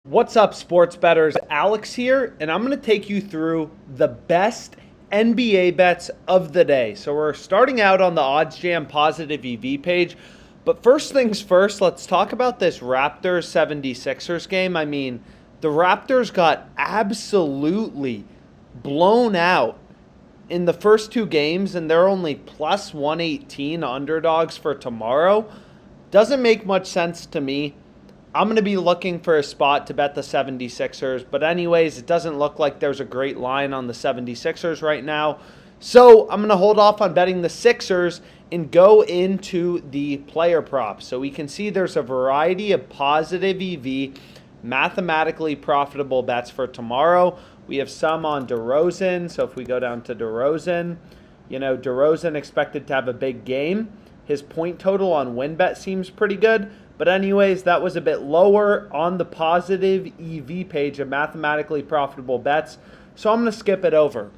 What's up, sports bettors? Alex here, and I'm going to take you through the best NBA bets of the day. So we're starting out on the OddsJam Positive EV page. But first things first, let's talk about this Raptors 76ers game. I mean, the Raptors got absolutely blown out in the first two games, and they're only plus 118 underdogs for tomorrow. Doesn't make much sense to me. I'm going to be looking for a spot to bet the 76ers. But anyways, it doesn't look like there's a great line on the 76ers right now. So I'm going to hold off on betting the Sixers and go into the player props. So we can see there's a variety of positive EV, mathematically profitable bets for tomorrow. We have some on DeRozan. So if we go down to DeRozan, DeRozan expected to have a big game. His point total on WinBet seems pretty good. But anyways, that was a bit lower on the positive EV page of mathematically profitable bets. So I'm going to skip it over.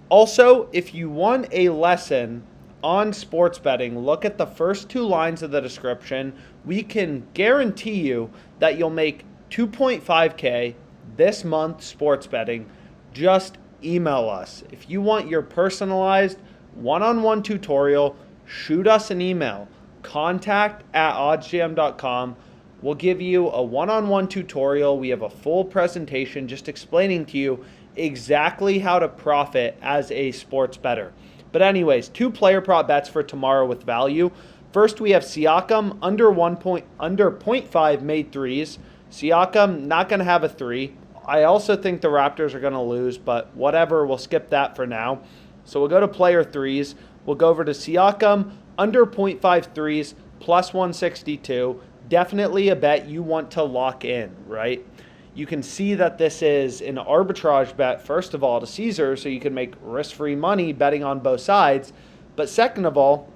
Also, if you want a lesson on sports betting, look at the first two lines of the description. We can guarantee you that you'll make 2.5K this month sports betting. Just email us. If you want your personalized one-on-one tutorial, shoot us an email. contact@oddsjam.com. We'll give you a one-on-one tutorial. We have a full presentation just explaining to you exactly how to profit as a sports bettor. But anyways, two player prop bets for tomorrow with value. First, we have Siakam under 0.5 made threes. Siakam not going to have a three. I also think the Raptors are going to lose, but whatever, we'll skip that for now. So we'll go to player threes. We'll go over to Siakam under 0.5 threes, plus 162. Definitely a bet you want to lock in, right? You can see that this is an arbitrage bet, first of all, to Caesar, so you can make risk-free money betting on both sides. But second of all,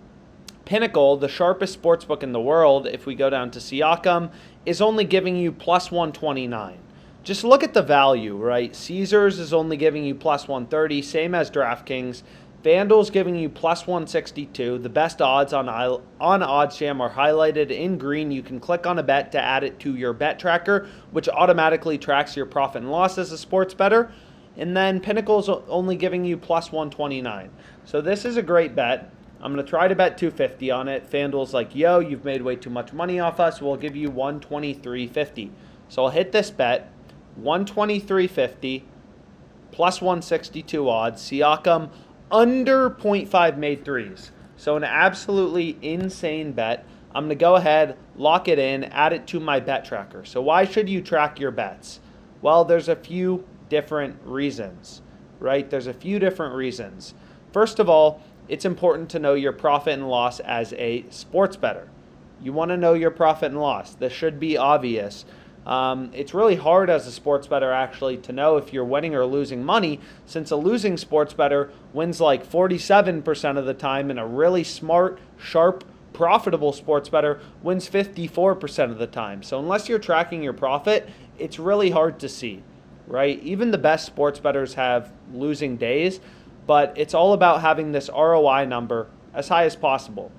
Pinnacle, the sharpest sportsbook in the world, if we go down to Siakam, is only giving you plus 129. Just look at the value, right? Caesars is only giving you plus 130, same as DraftKings. FanDuel's giving you plus 162. The best odds on OddsJam are highlighted in green. You can click on a bet to add it to your bet tracker, which automatically tracks your profit and loss as a sports bettor. And then Pinnacle's only giving you plus 129. So this is a great bet. I'm going to try to bet 250 on it. FanDuel's like, yo, you've made way too much money off us. We'll give you 123.50. So I'll hit this bet, 123.50, plus 162 odds. Siakam under 0.5 made threes. So an absolutely insane bet. I'm going to go ahead, lock it in, add it to my bet tracker. So why should you track your bets? Well, there's a few different reasons, right? There's a few different reasons. First of all, it's important to know your profit and loss as a sports bettor. You want to know your profit and loss. This should be obvious. It's really hard as a sports bettor actually to know if you're winning or losing money, since a losing sports bettor wins like 47% of the time, and a really smart, sharp, profitable sports bettor wins 54% of the time. So unless you're tracking your profit, it's really hard to see, right? Even the best sports bettors have losing days, but it's all about having this ROI number as high as possible.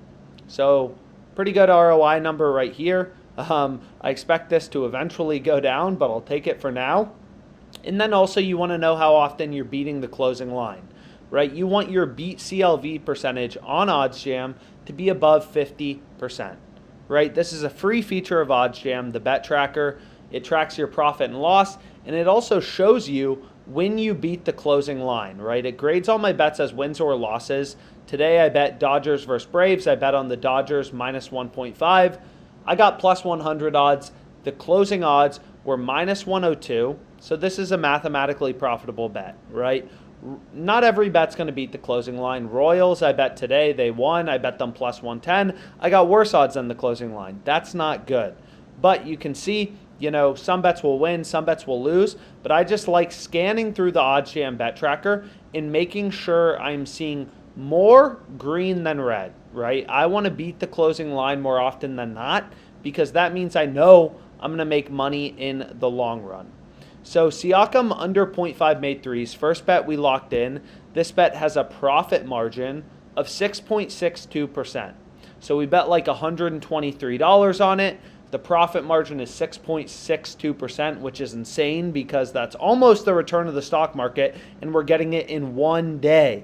So pretty good ROI number right here. I expect this to eventually go down, but I'll take it for now. And then also you want to know how often you're beating the closing line, right? You want your beat CLV percentage on OddsJam to be above 50%, right? This is a free feature of OddsJam, the bet tracker. It tracks your profit and loss, and it also shows you when you beat the closing line, right? It grades all my bets as wins or losses. Today I bet Dodgers versus Braves. I bet on the Dodgers minus 1.5. I got plus 100 odds. The closing odds were minus 102. So this is a mathematically profitable bet, right? Not every bet's going to beat the closing line. Royals, I bet today, they won. I bet them plus 110. I got worse odds than the closing line. That's not good. But you can see, some bets will win, some bets will lose. But I just like scanning through the OddsJam Bet Tracker and making sure I'm seeing more green than red, right? I want to beat the closing line more often than not, because that means I know I'm going to make money in the long run. So Siakam under 0.5 made threes. First bet we locked in. This bet has a profit margin of 6.62%. So we bet like $123 on it. The profit margin is 6.62%, which is insane because that's almost the return of the stock market, and we're getting it in 1 day.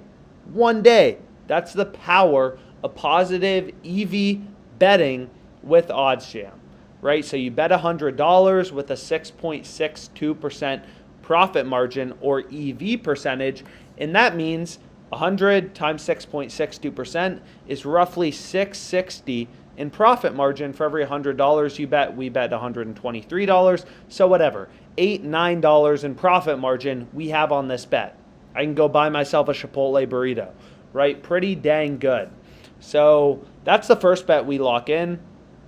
1 day. That's the power of positive EV betting with OddsJam, right? So you bet $100 with a 6.62% profit margin or EV percentage, and that means 100 times 6.62% is roughly $660 in profit margin for every $100 you bet. We bet $123, so whatever, $8, $9 in profit margin we have on this bet. I can go buy myself a Chipotle burrito, right? Pretty dang good. So that's the first bet we lock in.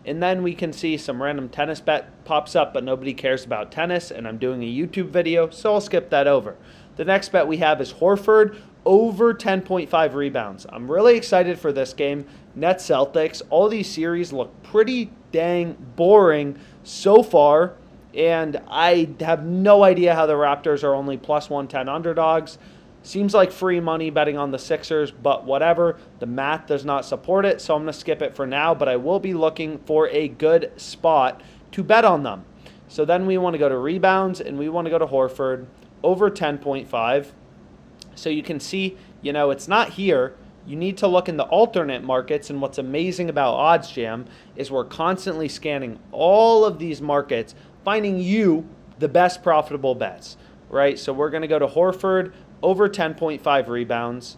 And then we can see some random tennis bet pops up, but nobody cares about tennis, and I'm doing a YouTube video, so I'll skip that over. The next bet we have is Horford over 10.5 rebounds. I'm really excited for this game. Nets Celtics, all these series look pretty dang boring so far, and I have no idea how the Raptors are only plus 110 underdogs. Seems like free money betting on the Sixers, but whatever. The math does not support it, so I'm going to skip it for now, but I will be looking for a good spot to bet on them. So then we want to go to rebounds, and we want to go to Horford over 10.5. So you can see, it's not here. You need to look in the alternate markets, and what's amazing about OddsJam is we're constantly scanning all of these markets, finding you the best profitable bets, right? So we're going to go to Horford over 10.5 rebounds,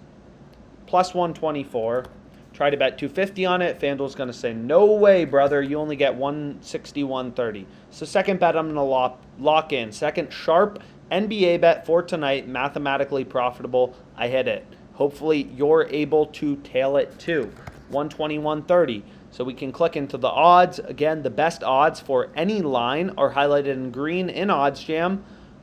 plus 124. Try to bet 250 on it. FanDuel's going to say, no way, brother. You only get 161.30. So second bet I'm going to lock in. Second sharp NBA bet for tonight, mathematically profitable. I hit it. Hopefully you're able to tail it too. 121.30. So we can click into the odds. Again, the best odds for any line are highlighted in green in OddsJam.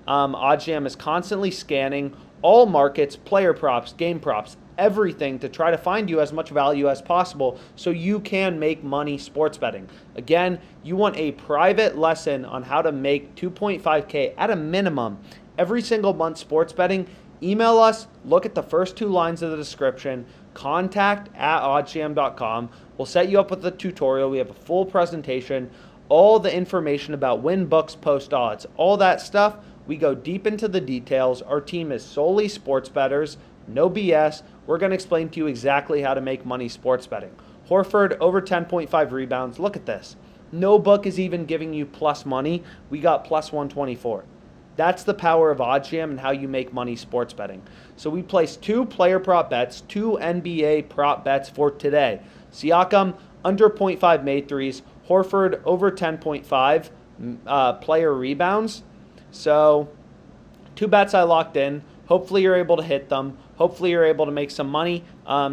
OddsJam is constantly scanning all markets, player props, game props, everything to try to find you as much value as possible so you can make money sports betting. Again, you want a private lesson on how to make 2.5K at a minimum every single month sports betting. Email us, look at the first 2 lines of the description, contact@oddsjam.com. We'll set you up with a tutorial. We have a full presentation, all the information about when books post odds, all that stuff. We go deep into the details. Our team is solely sports bettors, no BS. We're going to explain to you exactly how to make money sports betting. Horford over 10.5 rebounds. Look at this. No book is even giving you plus money. We got plus 124. That's the power of OddsJam and how you make money sports betting. So we placed 2 player prop bets, 2 NBA prop bets for today. Siakam under 0.5 made threes. Horford over 10.5 player rebounds. So 2 bets I locked in. Hopefully you're able to hit them. Hopefully you're able to make some money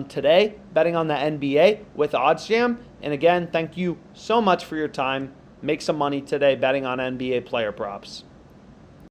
today betting on the NBA with OddsJam. And again, thank you so much for your time. Make some money today betting on NBA player props.